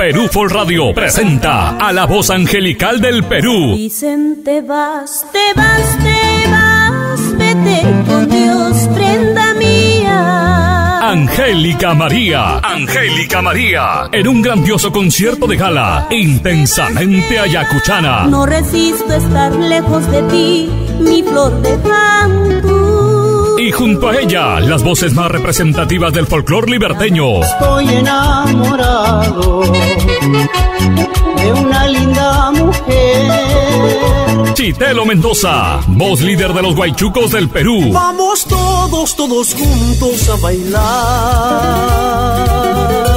Perú Folk Radio presenta a la voz angelical del Perú. Dicen te vas, vete con Dios, prenda mía. Angélica María, en un grandioso concierto de gala, intensamente ayacuchana. No resisto estar lejos de ti, mi flor de canto. Y junto a ella, las voces más representativas del folclor liberteño. Estoy enamorado de una linda mujer. Chitelo Mendoza, voz líder de los Guaychucos del Perú. Vamos todos juntos a bailar.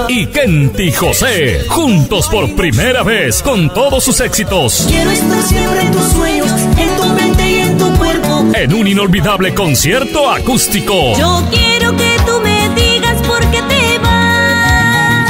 Y Kenty José, juntos por primera vez con todos sus éxitos. Quiero estar siempre en tus sueños, en tu mente y en tu cuerpo. En un inolvidable concierto acústico. Yo quiero que tú me digas por qué te vas,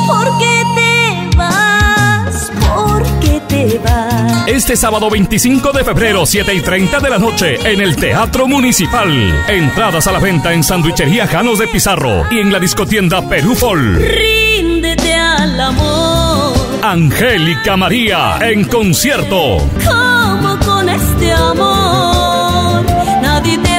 por qué te vas, por qué te vas. Este sábado 25 de febrero, 7:30 de la noche, en el Teatro Municipal. Entradas a la venta en Sandwichería Janos de Pizarro y en la discotienda Perú Folk. Ríndete al amor. Angélica María en concierto. Como con este amor nadie te